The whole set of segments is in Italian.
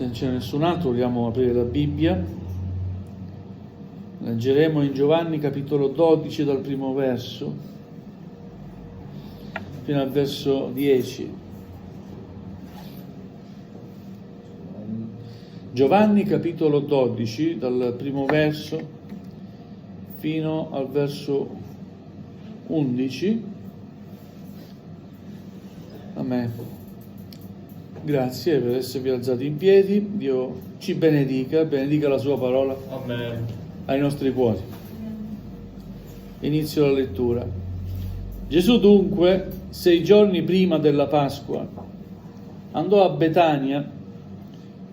Se non c'è nessun altro, vogliamo aprire la Bibbia. Leggeremo in Giovanni capitolo 12 dal primo verso fino al verso 10. Giovanni capitolo 12 dal primo verso fino al verso 11. Amen. Grazie per esservi alzati in piedi. Dio ci benedica la sua parola. Amen. Ai nostri cuori. Inizio la lettura. Gesù dunque, 6 giorni prima della Pasqua, andò a Betania,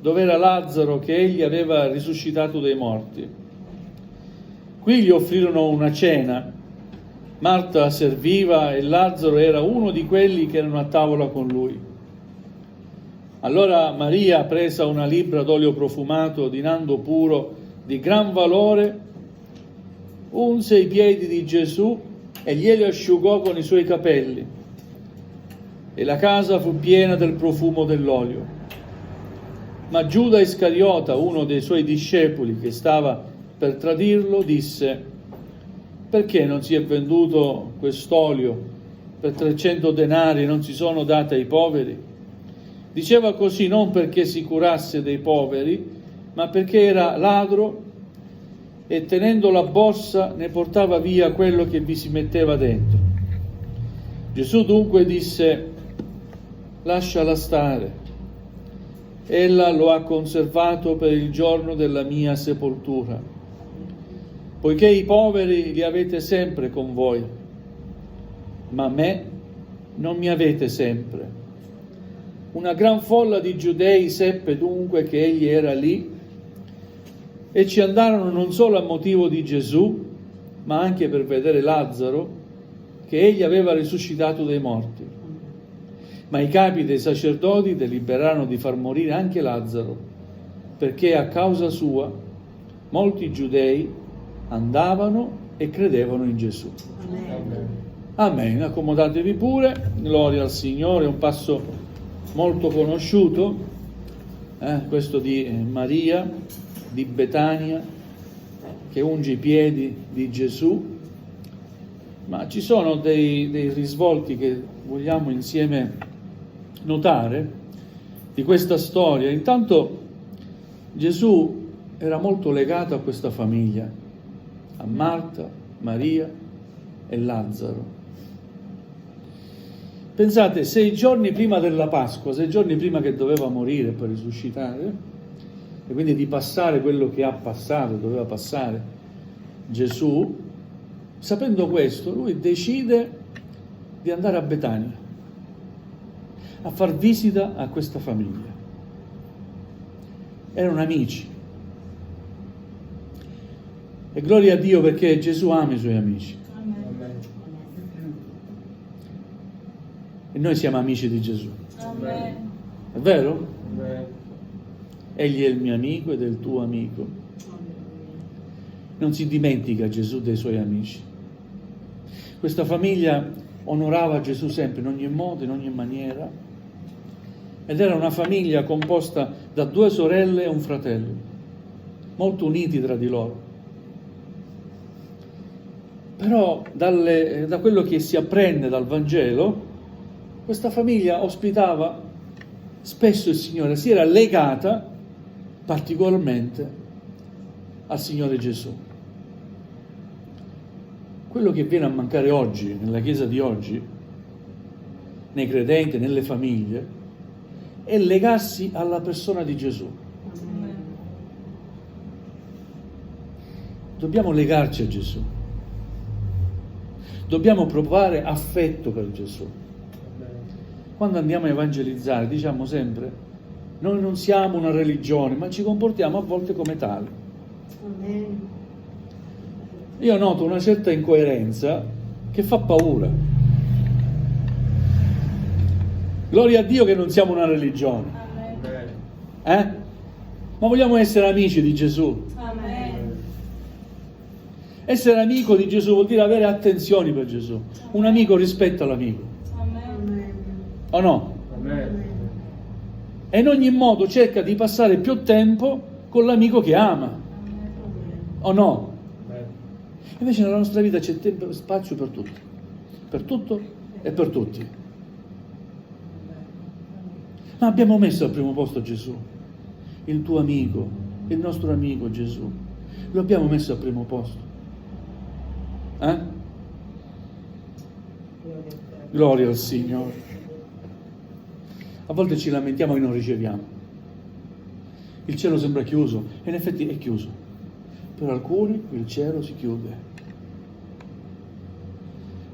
dove era Lazzaro che egli aveva risuscitato dai morti. Qui gli offrirono una cena. Marta serviva e Lazzaro era uno di quelli che erano a tavola con lui. Allora Maria, presa una libbra d'olio profumato di nando puro di gran valore, unse i piedi di Gesù e glieli asciugò con i suoi capelli. E la casa fu piena del profumo dell'olio. Ma Giuda Iscariota, uno dei suoi discepoli che stava per tradirlo, disse: perché non si è venduto quest'olio per 300 denari e non si sono date ai poveri? Diceva così non perché si curasse dei poveri, ma perché era ladro e tenendo la borsa ne portava via quello che vi si metteva dentro. Gesù dunque disse: lasciala stare. Ella lo ha conservato per il giorno della mia sepoltura. Poiché i poveri li avete sempre con voi, ma me non mi avete sempre. Una gran folla di giudei seppe dunque che egli era lì e ci andarono non solo a motivo di Gesù, ma anche per vedere Lazzaro, che egli aveva risuscitato dai morti. Ma i capi dei sacerdoti deliberarono di far morire anche Lazzaro, perché a causa sua molti giudei andavano e credevano in Gesù. Amen. Amen. Accomodatevi pure. Gloria al Signore. Un passo molto conosciuto, questo di Maria, di Betania, che unge i piedi di Gesù. Ma ci sono dei risvolti che vogliamo insieme notare di questa storia. Intanto Gesù era molto legato a questa famiglia, a Marta, Maria e Lazzaro. Pensate, 6 giorni prima della Pasqua, 6 giorni prima che doveva morire per risuscitare, e quindi di passare quello che ha passato, doveva passare Gesù, sapendo questo, lui decide di andare a Betania, a far visita a questa famiglia. Erano amici. E gloria a Dio perché Gesù ama i suoi amici. Amen. E noi siamo amici di Gesù. Amen. È vero? Amen. Egli è il mio amico ed è il tuo amico. Non si dimentica Gesù dei suoi amici. Questa famiglia onorava Gesù sempre, in ogni modo, in ogni maniera. Ed era una famiglia composta da 2 sorelle e un fratello, molto uniti tra di loro. Però da quello che si apprende dal Vangelo, questa famiglia ospitava spesso il Signore, si era legata particolarmente al Signore Gesù. Quello che viene a mancare oggi, nella Chiesa di oggi, nei credenti, nelle famiglie, è legarsi alla persona di Gesù. Dobbiamo legarci a Gesù. Dobbiamo provare affetto per Gesù. Quando andiamo a evangelizzare diciamo sempre: noi non siamo una religione, ma ci comportiamo a volte come tali. Io noto una certa incoerenza che fa paura. Gloria a Dio che non siamo una religione. Ma vogliamo essere amici di Gesù. Amen. Essere amico di Gesù vuol dire avere attenzioni per Gesù. Un amico rispetta l'amico. Amen. O no? Amen. e in ogni modo cerca di passare più tempo con l'amico che ama, o no? Invece nella nostra vita c'è tempo e spazio per tutto e per tutti. Ma abbiamo messo al primo posto Gesù, il tuo amico, il nostro amico Gesù. Lo abbiamo messo al primo posto. Gloria al Signore. A volte ci lamentiamo che non riceviamo. Il cielo sembra chiuso, e in effetti è chiuso. Per alcuni il cielo si chiude,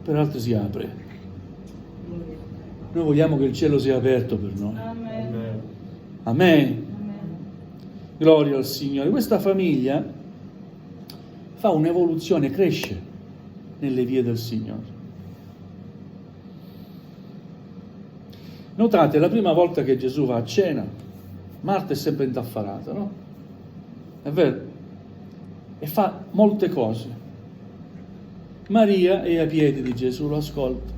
per altri si apre. Noi vogliamo che il cielo sia aperto per noi. Amen. Amen. Gloria al Signore. Questa famiglia fa un'evoluzione, cresce nelle vie del Signore. Notate, la prima volta che Gesù va a cena, Marta è sempre indaffarata, no? È vero? E fa molte cose. Maria è ai piedi di Gesù, lo ascolta.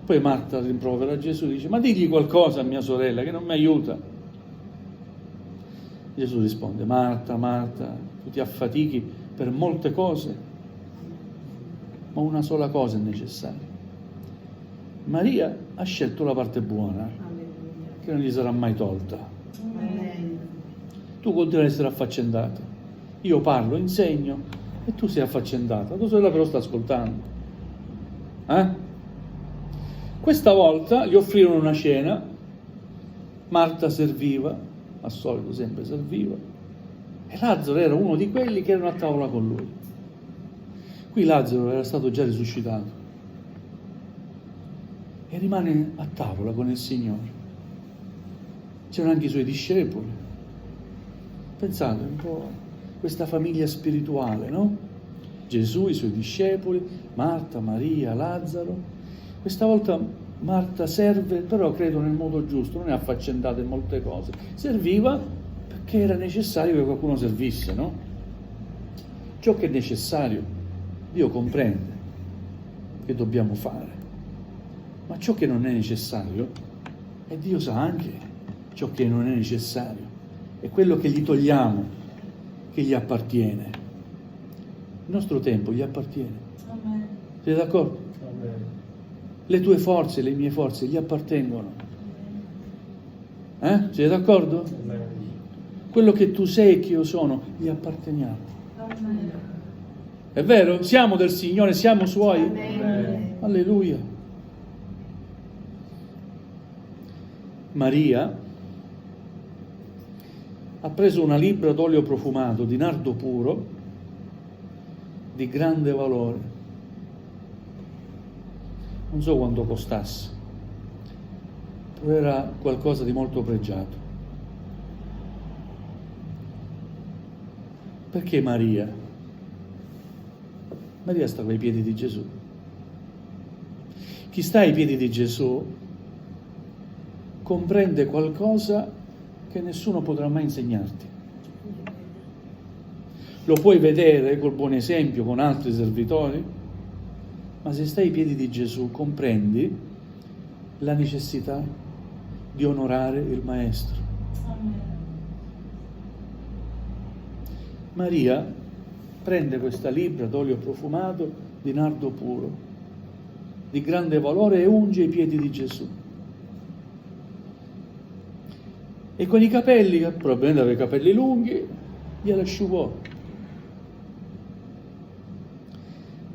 Poi Marta rimprovera Gesù e dice: ma digli qualcosa a mia sorella che non mi aiuta. Gesù risponde: Marta, Marta, tu ti affatichi per molte cose, ma una sola cosa è necessaria. Maria ha scelto la parte buona, che non gli sarà mai tolta. Tu continui ad essere affaccendato. Io parlo, insegno, e tu sei affaccendata. Tua sorella però sta ascoltando. Questa volta gli offrirono una cena. Marta serviva, al solito sempre serviva, e Lazzaro era uno di quelli che erano a tavola con lui. Qui Lazzaro era stato già risuscitato e rimane a tavola con il Signore. C'erano anche i suoi discepoli. Pensate un po' questa famiglia spirituale, no? Gesù, i suoi discepoli, Marta, Maria, Lazzaro. Questa volta Marta serve, però credo nel modo giusto, non è affaccendata in molte cose. Serviva perché era necessario che qualcuno servisse, no? Ciò che è necessario, Dio comprende che dobbiamo fare. Ma ciò che non è necessario, e Dio sa anche ciò che non è necessario, è quello che gli togliamo, che gli appartiene. Il nostro tempo gli appartiene. Amen. Siete d'accordo? Le tue forze, le mie forze gli appartengono. Siete d'accordo? Quello che tu sei e che io sono, gli apparteniamo. Amen. È vero? Siamo del Signore, siamo Suoi. Amen. Alleluia. Maria ha preso una libbra d'olio profumato di nardo puro di grande valore. Non so quanto costasse, però era qualcosa di molto pregiato. Perché Maria? Maria stava ai piedi di Gesù. Chi sta ai piedi di Gesù comprende qualcosa che nessuno potrà mai insegnarti. Lo puoi vedere col buon esempio con altri servitori, ma se stai ai piedi di Gesù comprendi la necessità di onorare il Maestro. Amen. Maria prende questa libbra d'olio profumato di nardo puro, di grande valore, e unge i piedi di Gesù. E con i capelli, che probabilmente aveva i capelli lunghi, glieli asciugò.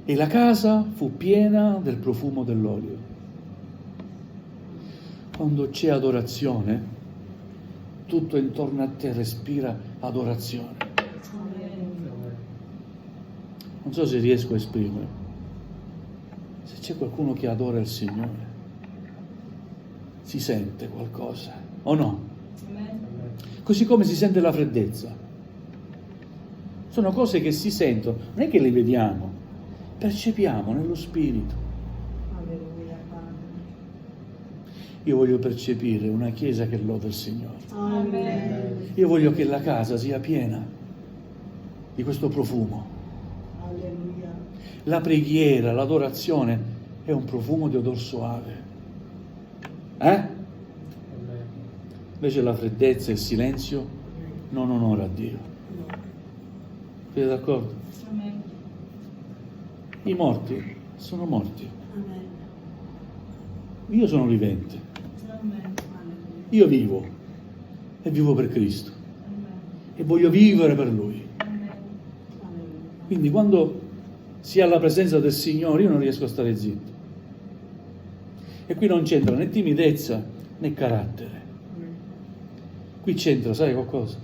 E la casa fu piena del profumo dell'olio. Quando c'è adorazione, tutto intorno a te respira adorazione. Non so se riesco a esprimere. Se c'è qualcuno che adora il Signore, si sente qualcosa, o no? Amen. Così come si sente la freddezza. Sono cose che si sentono, non è che le vediamo, percepiamo nello spirito. Alleluia, Padre. Io voglio percepire una chiesa che loda il Signore. Amen. Io voglio che la casa sia piena di questo profumo. Alleluia. La preghiera, l'adorazione è un profumo di odor soave. Invece la freddezza e il silenzio non onora a Dio. Siete d'accordo? Amen. I morti sono morti. Amen. Io sono vivente. Amen. Io vivo e vivo per Cristo Amen. e voglio vivere per Lui. Amen. Quindi quando si ha la presenza del Signore io non riesco a stare zitto. E qui non c'entra né timidezza né carattere. Qui c'entra, sai qualcosa?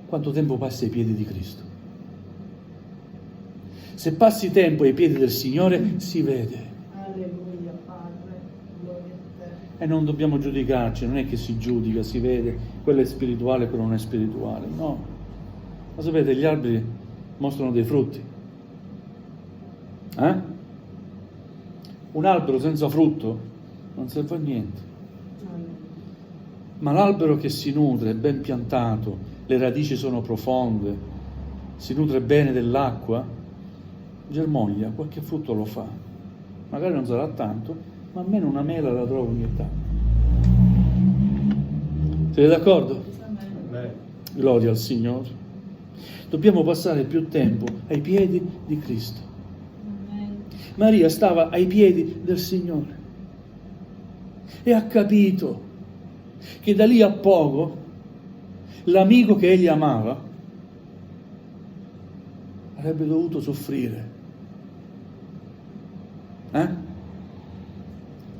Quanto tempo passi ai piedi di Cristo. Se passi tempo ai piedi del Signore si vede. Alleluia, Padre, gloria a te. E non dobbiamo giudicarci, non è che si giudica, si vede, quello è spirituale e quello non è spirituale, no. Ma sapete, gli alberi mostrano dei frutti. Un albero senza frutto non serve a niente. Amen. Ma l'albero che si nutre, è ben piantato, le radici sono profonde, si nutre bene dell'acqua, germoglia, qualche frutto lo fa. Magari non sarà tanto, ma almeno una mela la trovo ogni tanto. Siete d'accordo? Amen. Gloria al Signore. Dobbiamo passare più tempo ai piedi di Cristo. Amen. Maria stava ai piedi del Signore e ha capito che da lì a poco l'amico che egli amava avrebbe dovuto soffrire.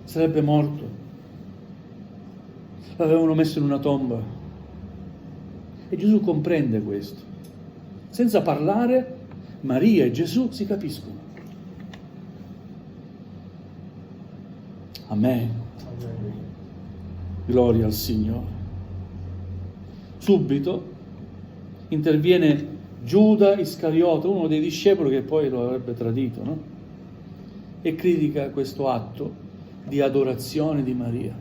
Sarebbe morto. L'avevano messo in una tomba. E Gesù comprende questo. Senza parlare, Maria e Gesù si capiscono. Amen. Gloria al Signore. Subito interviene Giuda Iscariota, uno dei discepoli che poi lo avrebbe tradito, no? E critica questo atto di adorazione di Maria.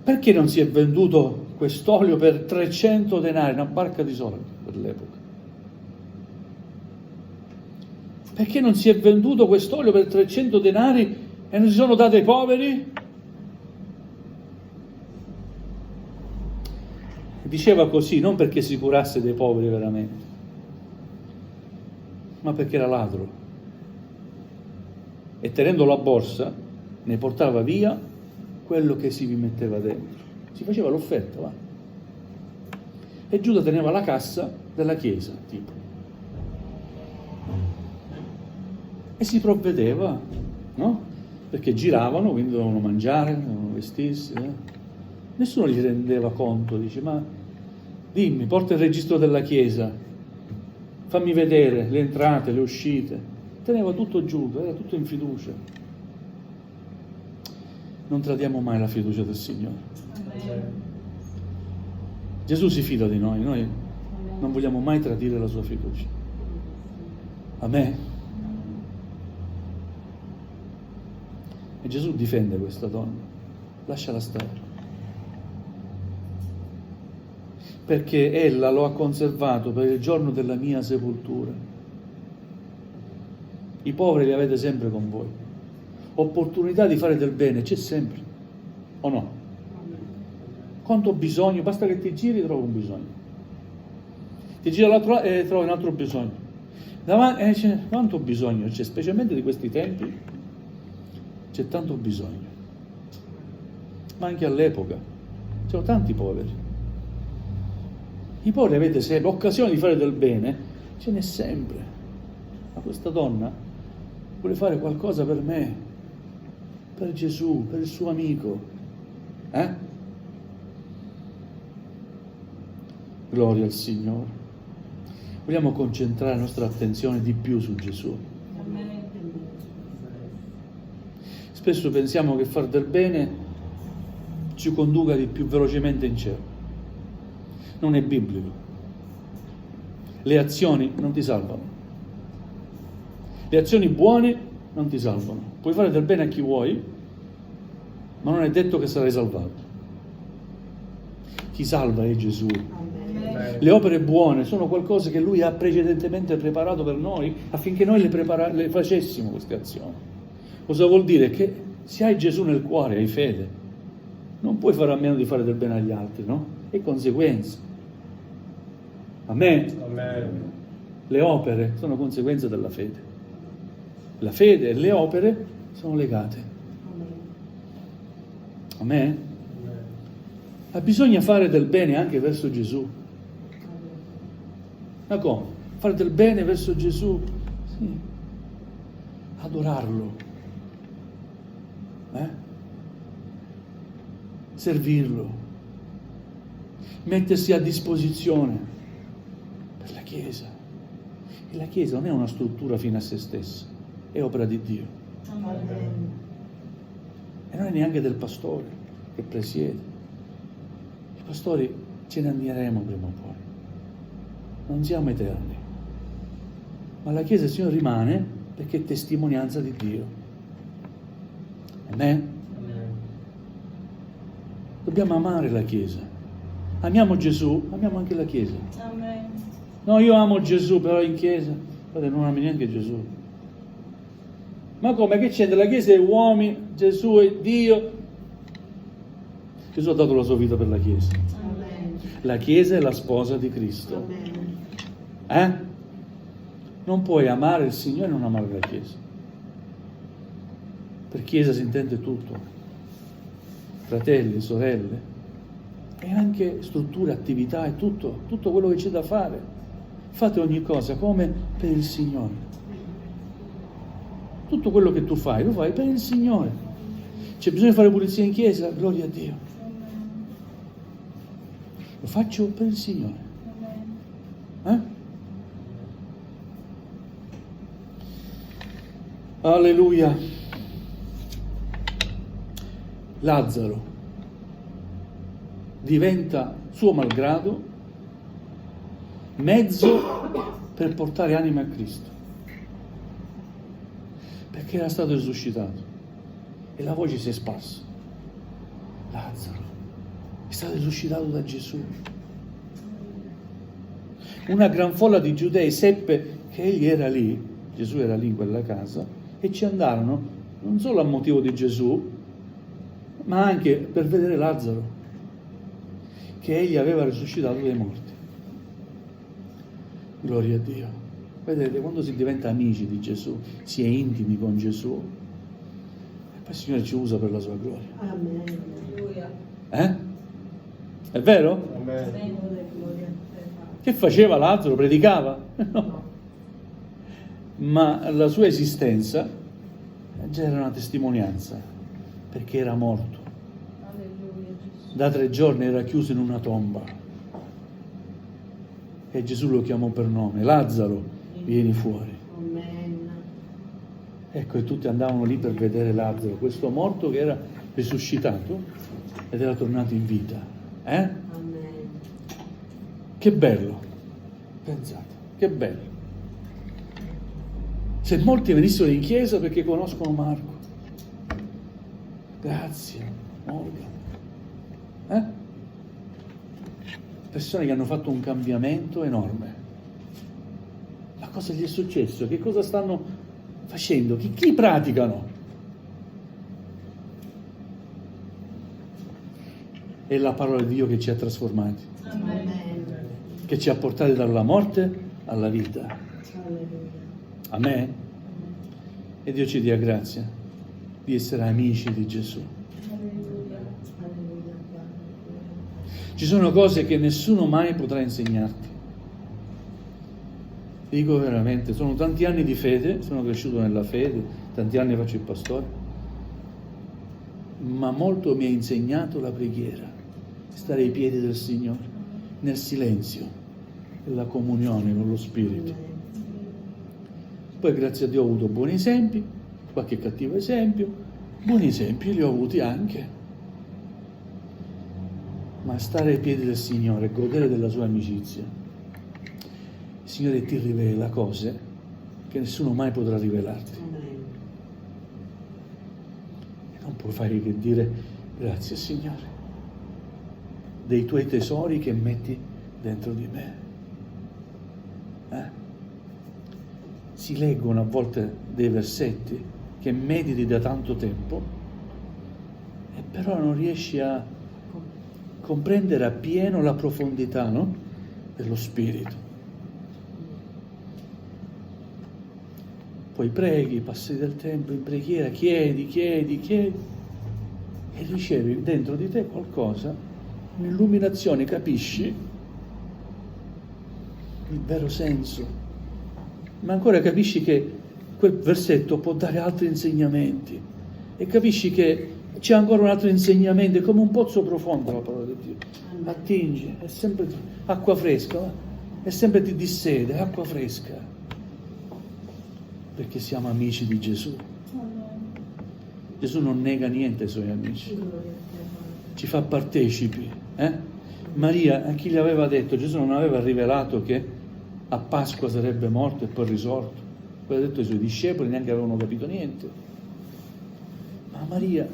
Perché non si è venduto quest'olio per 300 denari, una barca di soldi per l'epoca? Perché non si è venduto quest'olio per 300 denari e non si sono dati ai poveri? Diceva così non perché si curasse dei poveri veramente, ma perché era ladro. E tenendo la borsa ne portava via quello che si vi metteva dentro. Si faceva l'offerta, va. E Giuda teneva la cassa della chiesa, tipo. E si provvedeva, no? Perché giravano, quindi dovevano mangiare, dovevano vestirsi. Nessuno gli rendeva conto, dice, ma dimmi, porta il registro della chiesa, fammi vedere le entrate, le uscite. Teneva tutto Giuda, era tutto in fiducia. Non tradiamo mai la fiducia del Signore. Amen. Gesù si fida di noi non vogliamo mai tradire la sua fiducia. Amen. E Gesù difende questa donna, lasciala stare. Perché ella lo ha conservato per il giorno della mia sepoltura. I poveri li avete sempre con voi. Opportunità di fare del bene c'è sempre, o no? Quanto bisogno, basta che ti giri e trovi un bisogno. Ti giri all'altro lato e trovi un altro bisogno. Quanto bisogno c'è, specialmente di questi tempi, c'è tanto bisogno. Ma anche all'epoca c'erano tanti poveri. I poveri avete sempre l'occasione di fare del bene, ce n'è sempre. Ma questa donna vuole fare qualcosa per me, per Gesù, per il suo amico. Gloria al Signore. Vogliamo concentrare la nostra attenzione di più su Gesù. Amen. Spesso pensiamo che far del bene ci conduca di più velocemente in cielo. Non è biblico. Le azioni non ti salvano. Le azioni buone non ti salvano. Puoi fare del bene a chi vuoi, ma non è detto che sarai salvato. Chi salva è Gesù. Amen. Le opere buone sono qualcosa che Lui ha precedentemente preparato per noi affinché noi le facessimo queste azioni. Cosa vuol dire? Che se hai Gesù nel cuore, hai fede. non puoi fare a meno di fare del bene agli altri, no? È conseguenza. Amen. Amen. Le opere sono conseguenze della fede. La fede e le opere sono legate. Amen. Ma bisogna fare del bene anche verso Gesù. Ma come? Fare del bene verso Gesù? Sì. Adorarlo. Servirlo. Mettersi a disposizione per la Chiesa. E la Chiesa non è una struttura fine a se stessa, è opera di Dio. E non è neanche del pastore che presiede. I pastori ce ne andremo prima o poi. Non siamo eterni. Ma la Chiesa del Signore rimane perché è testimonianza di Dio. Amen? Dobbiamo amare la Chiesa. Amiamo Gesù, amiamo anche la Chiesa. Amen. No, io amo Gesù, però in Chiesa, guarda, non ami neanche Gesù. Ma come? Che c'entra? La Chiesa è uomini, Gesù è Dio. Gesù ha dato la sua vita per la Chiesa. Amen. La Chiesa è la sposa di Cristo. Amen. Non puoi amare il Signore e non amare la Chiesa. Per Chiesa si intende tutto. Fratelli, sorelle, e anche strutture, attività e tutto quello che c'è da fare. Fate ogni cosa come per il Signore. Tutto quello che tu fai, lo fai per il Signore. C'è bisogno di fare pulizia in chiesa? Gloria a Dio. Lo faccio per il Signore. Alleluia. Lazzaro diventa, suo malgrado, mezzo per portare anime a Cristo, perché era stato risuscitato e la voce si è sparsa. Lazzaro è stato risuscitato da Gesù. Una gran folla di giudei seppe che egli era lì, Gesù era lì in quella casa, e ci andarono non solo a motivo di Gesù, ma anche per vedere Lazzaro, che egli aveva risuscitato dai morti. Gloria a Dio. Vedete, quando si diventa amici di Gesù, si è intimi con Gesù, e poi il Signore ci usa per la sua gloria. Amen. È vero? Amen. Gloria a te. Che faceva Lazzaro? Predicava? No. Ma la sua esistenza già era una testimonianza, perché era morto. Da 3 giorni era chiuso in una tomba. E Gesù lo chiamò per nome: Lazzaro, vieni fuori. Amen. Ecco, e tutti andavano lì per vedere Lazzaro, questo morto che era risuscitato ed era tornato in vita. Amen. Che bello. Pensate, che bello. Se molti venissero in chiesa perché conoscono Marco. Grazie, Morgan. Persone che hanno fatto un cambiamento enorme. Ma cosa gli è successo? Che cosa stanno facendo? Chi praticano? È la parola di Dio che ci ha trasformati, Amen. che ci ha portati dalla morte alla vita. Alleluia. Amen. E Dio ci dia grazia di essere amici di Gesù. Alleluia. Ci sono cose che nessuno mai potrà insegnarti. Dico veramente, sono tanti anni di fede, sono cresciuto nella fede, tanti anni faccio il pastore, ma molto mi ha insegnato la preghiera, stare ai piedi del Signore, nel silenzio, nella comunione con lo Spirito. Poi grazie a Dio ho avuto buoni esempi, qualche cattivo esempio, buoni esempi li ho avuti anche. Ma stare ai piedi del Signore, godere della sua amicizia, il Signore ti rivela cose che nessuno mai potrà rivelarti. E non puoi fare che dire grazie Signore dei tuoi tesori che metti dentro di me. Si leggono a volte dei versetti che mediti da tanto tempo e però non riesci a comprendere appieno la profondità, no? Dello spirito. Poi preghi, passi del tempo in preghiera, chiedi e ricevi dentro di te qualcosa, un'illuminazione, capisci il vero senso, ma ancora capisci che quel versetto può dare altri insegnamenti e capisci che c'è ancora un altro insegnamento, è come un pozzo profondo la parola di Dio, attinge, è sempre acqua fresca, è sempre ti dissede, acqua fresca, perché siamo amici di Gesù. Gesù non nega niente ai suoi amici, ci fa partecipi. Maria, a chi gli aveva detto, Gesù non aveva rivelato che a Pasqua sarebbe morto e poi risorto, poi ha detto ai suoi discepoli, neanche avevano capito niente, ma Maria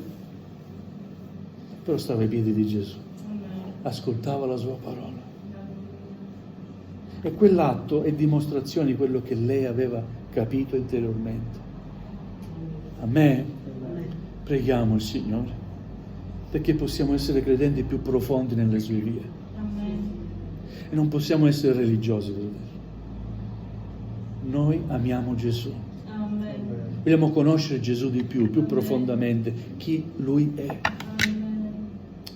però stava ai piedi di Gesù, ascoltava la sua parola, e quell'atto è dimostrazione di quello che lei aveva capito interiormente. A me preghiamo il Signore perché possiamo essere credenti più profondi nelle sue vie. E non possiamo essere religiosi, fratelli. Noi amiamo Gesù. Vogliamo conoscere Gesù di più profondamente, chi Lui è.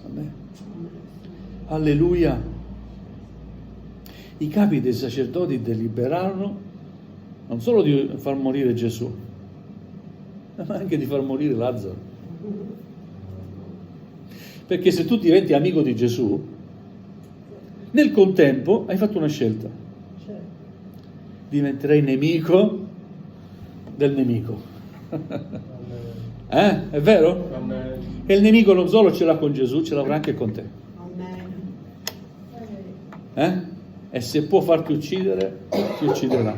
Amen. Alleluia. I capi dei sacerdoti deliberarono non solo di far morire Gesù, ma anche di far morire Lazzaro. Perché se tu diventi amico di Gesù, nel contempo hai fatto una scelta. Diventerai nemico del nemico. È vero? Amen. E il nemico non solo ce l'ha con Gesù, ce l'avrà anche con te. E se può farti uccidere, ti ucciderà.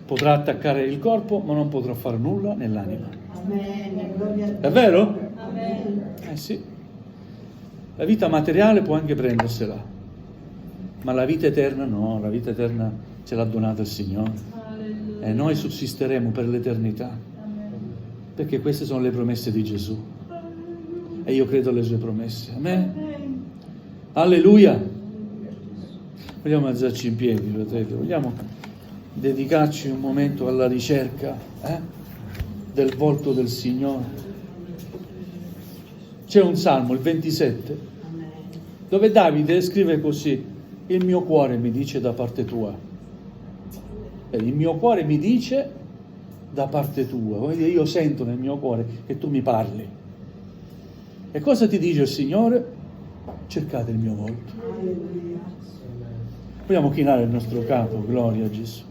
Potrà attaccare il corpo, ma non potrà fare nulla nell'anima. È vero? Sì. La vita materiale può anche prendersela, ma la vita eterna no, la vita eterna ce l'ha donata il Signore. E noi sussisteremo per l'eternità, perché queste sono le promesse di Gesù. E io credo alle sue promesse. Amen. Alleluia. Vogliamo alzarci in piedi, fratelli, vogliamo dedicarci un momento alla ricerca del volto del Signore. C'è un salmo, il 27, dove Davide scrive così: il mio cuore mi dice da parte tua. Il mio cuore mi dice da parte tua. Io sento nel mio cuore che tu mi parli. E cosa ti dice il Signore? Cercate il mio volto. Vogliamo chinare il nostro capo, gloria a Gesù.